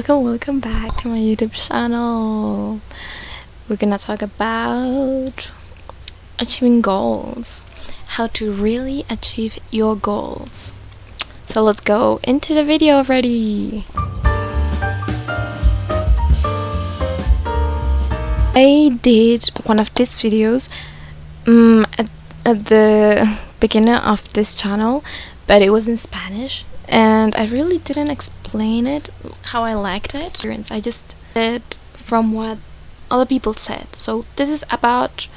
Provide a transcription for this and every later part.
welcome back to my YouTube channel. We're gonna talk about achieving goals, how to really achieve your goals. So let's go into the video already. I did one of these videos at the beginning of this channel, but it was in Spanish and I really didn't explain it how I liked it. I just did from what other people said. So this is about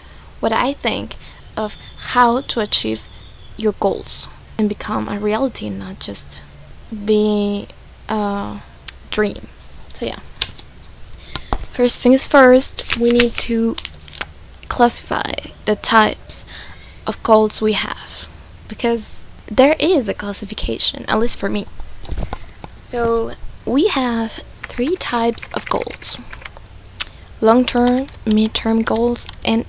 what I think of how to achieve your goals and become a reality, not just be a dream. So yeah, first things first, we need to classify the types of goals we have, because there is a classification, at least for me. So we have 3 types of goals: long-term, mid-term goals, and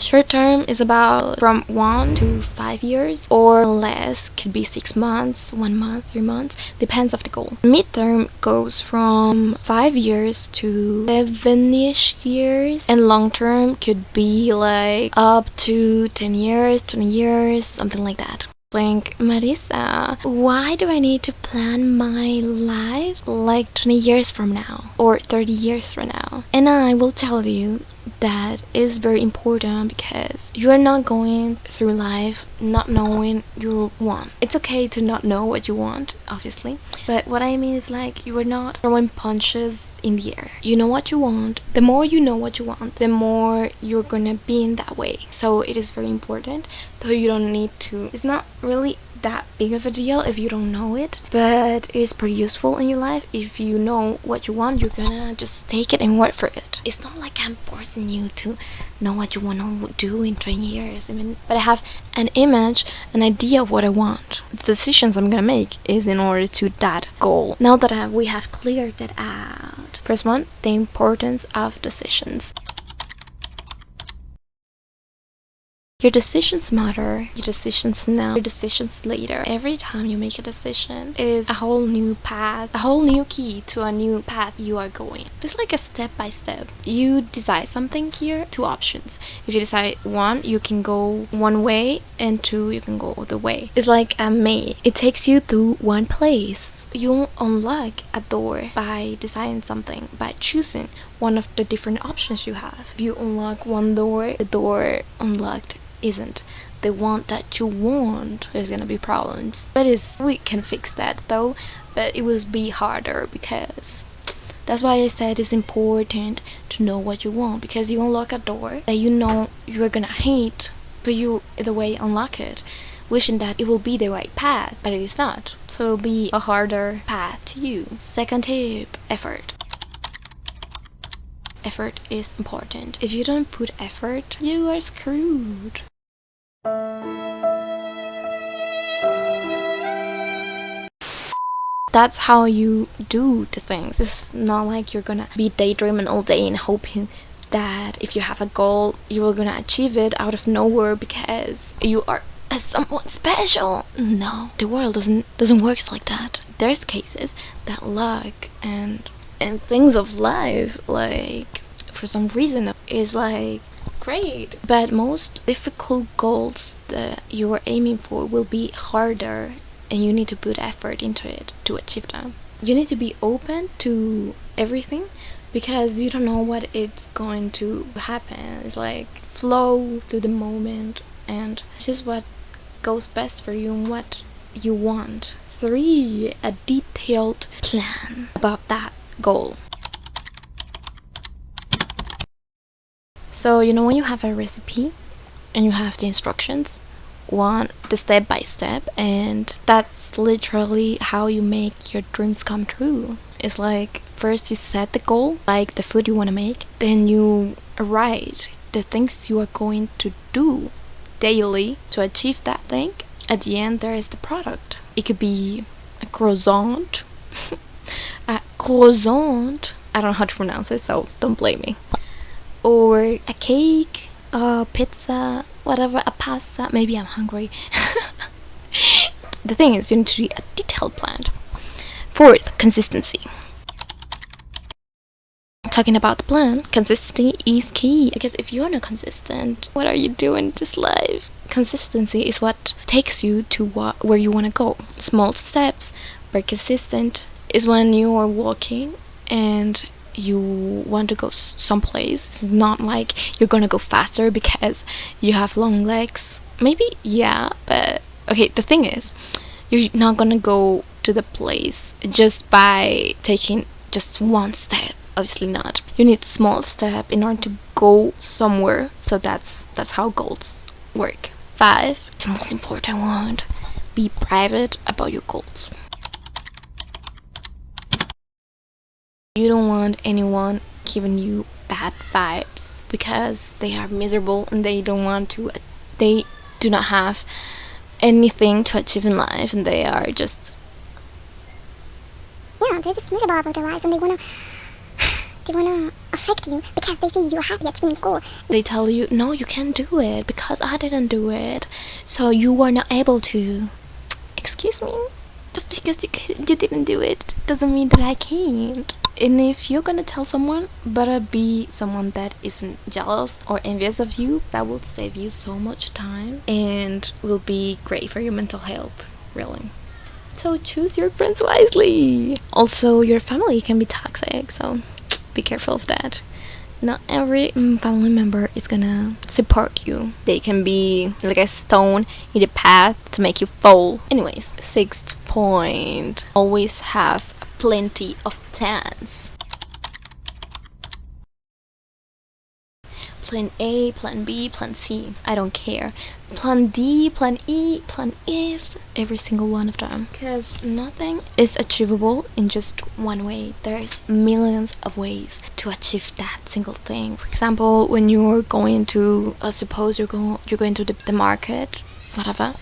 short-term is about from 1 to 5 years or less. Could be 6 months, 1 month, 3 months, depends of the goal. Mid-term goes from 5 years to 7-ish years, and long-term could be like up to 10 years, 20 years, something like that. Like, Marisa, why do I need to plan my life like 20 years from now or 30 years from now? And I will tell you that is very important, because you are not going through life not knowing you want. It's okay to not know what you want, obviously, but what I mean is like, you are not throwing punches in the air. You know what you want. The more you know what you want, the more you're gonna be in that way. So it is very important, though you don't need to. It's not really that big of a deal if you don't know it, but it's pretty useful in your life. If you know what you want, you're gonna just take it and work for it. It's not like I'm forcing you to know what you want to do in 20 years. But I have an image, an idea of what I want. The decisions I'm gonna make is in order to that goal. Now that we have cleared that out. First one, the importance of decisions. Your decisions matter. Your decisions now, your decisions later. Every time you make a decision, it is a whole new path, a whole new key to a new path you are going. It's like a step by step. You decide something here, 2 options. If you decide 1, you can go one way, and 2, you can go the way. It's like a maze. It takes you to one place. You unlock a door by deciding something, by choosing one of the different options you have. If you unlock one door, the door unlocked isn't the one that you want, there's gonna be problems. But we can fix that though, but it will be harder, because that's why I said it's important to know what you want, because you unlock a door that you know you're gonna hate, but you either way unlock it wishing that it will be the right path, but it is not, so it'll be a harder path to you. Second tip, effort. Effort is important. If you don't put effort, you are screwed. That's how you do the things. It's not like you're gonna be daydreaming all day and hoping that if you have a goal, you're gonna achieve it out of nowhere because you are someone special. No, the world doesn't work like that. There's cases that luck and things of life, like, for some reason, is like great, but most difficult goals that you are aiming for will be harder, and you need to put effort into it to achieve them. You need to be open to everything, because you don't know what it's going to happen. It's like flow through the moment, and just what goes best for you and what you want. 3, a detailed plan about that goal. So, you know, when you have a recipe and you have the instructions, the step by step, and that's literally how you make your dreams come true. It's like, first you set the goal, like the food you want to make, then you write the things you are going to do daily to achieve that thing. At the end, there is the product. It could be a croissant, I don't know how to pronounce it, so don't blame me. Or a cake, a pizza, whatever, a pasta. Maybe I'm hungry. The thing is, you need to do a detailed plan. 4th, consistency. talking about the plan, consistency is key. Because if you're not consistent, what are you doing in this life? Consistency is what takes you to where you want to go. Small steps, but consistent is when you are walking and you want to go someplace. It's not like you're gonna go faster because you have long legs. Maybe, yeah, but okay, the thing is, you're not gonna go to the place just by taking just one step. Obviously not. You need small step in order to go somewhere. So that's how goals work. 5, the most important one, be private about your goals. You don't want anyone giving you bad vibes because they are miserable and they do not have anything to achieve in life, and they are just, yeah, they're just miserable about their lives, and they wanna affect you because they see you're happy achieving your goal. They tell you, no, you can't do it because I didn't do it, so you were not able to. Excuse me? Just because you didn't do it doesn't mean that I can't. And if you're gonna tell someone, better be someone that isn't jealous or envious of you. That will save you so much time and will be great for your mental health, really. So choose your friends wisely. Also, your family can be toxic, so be careful of that. Not every family member is gonna support you. They can be like a stone in the path to make you fall. Anyways, 6th point, always have plenty of plans. Plan A, plan B, plan C, I don't care. Plan D, plan E, plan F, every single one of them. Because nothing is achievable in just one way. There's millions of ways to achieve that single thing. For example, when you're going to, suppose you're going to the market, whatever.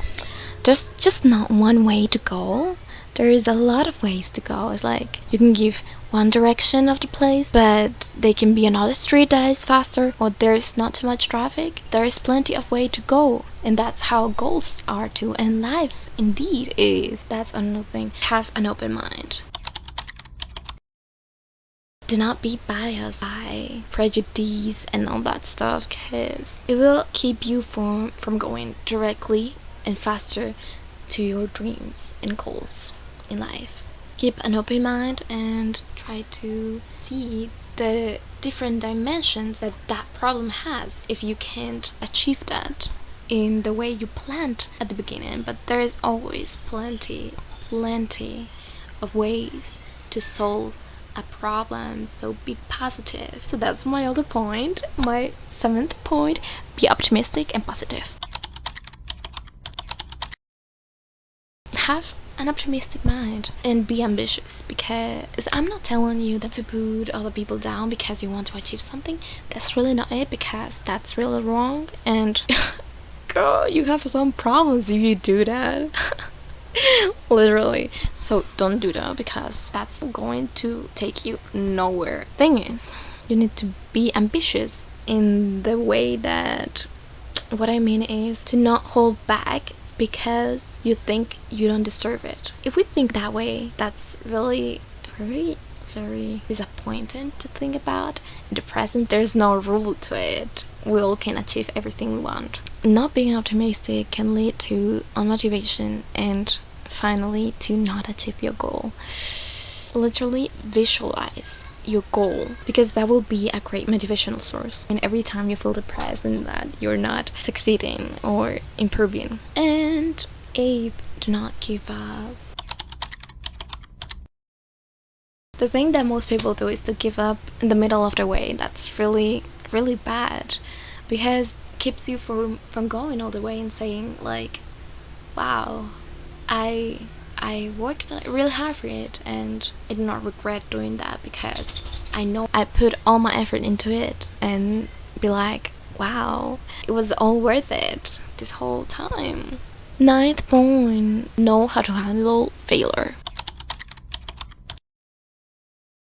There's just not one way to go. There is a lot of ways to go. It's like you can give one direction of the place, but they can be another street that is faster, or there's not too much traffic. There is plenty of way to go, and that's how goals are too, and life indeed is. That's another thing. Have an open mind. Do not be biased by prejudice and all that stuff, because it will keep you from going directly and faster to your dreams and goals in life. Keep an open mind and try to see the different dimensions that problem has if you can't achieve that in the way you planned at the beginning. But there is always plenty of ways to solve a problem, so be positive. So that's my other point. My 7th point, be optimistic and positive. Have an optimistic mind and be ambitious, because I'm not telling you that to put other people down because you want to achieve something. That's really not it, because that's really wrong, and girl, you have some problems if you do that. Literally. So don't do that, because that's going to take you nowhere. Thing is, you need to be ambitious in the way that, what I mean is to not hold back because you think you don't deserve it. If we think that way, that's really very disappointing to think about. In the present, there's no rule to it. We all can achieve everything we want. Not being optimistic can lead to unmotivation and finally to not achieve your goal. Literally visualize your goal, because that will be a great motivational source. And every time you feel depressed and that you're not succeeding or improving. And 8th, do not give up. The thing that most people do is to give up in the middle of the way. That's really bad, because it keeps you from going all the way and saying like, wow, I worked really hard for it, and I do not regret doing that, because I know I put all my effort into it, and be like, wow, it was all worth it this whole time. 9th point, know how to handle failure.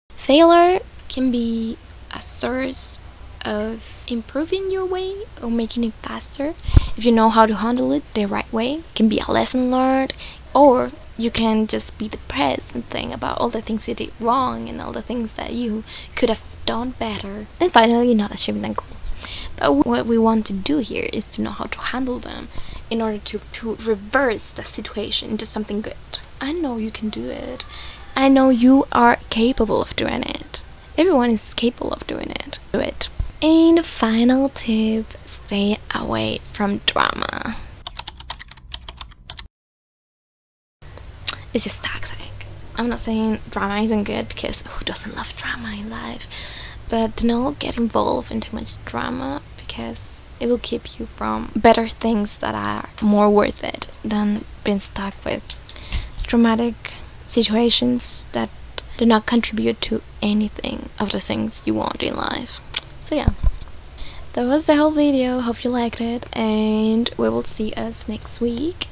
Failure can be a source of improving your way or making it faster if you know how to handle it the right way. It can be a lesson learned, or you can just be depressed and think about all the things you did wrong and all the things that you could have done better, and finally not achieving that goal. But what we want to do here is to know how to handle them in order to reverse the situation into something good. I know you can do it. I know you are capable of doing it. Everyone is capable of doing it. Do it. And the final tip, stay away from drama. It's just toxic. I'm not saying drama isn't good, because who doesn't love drama in life? But do not get involved in too much drama, because it will keep you from better things that are more worth it than being stuck with dramatic situations that do not contribute to anything of the things you want in life. So yeah, that was the whole video. Hope you liked it, and we will see us next week.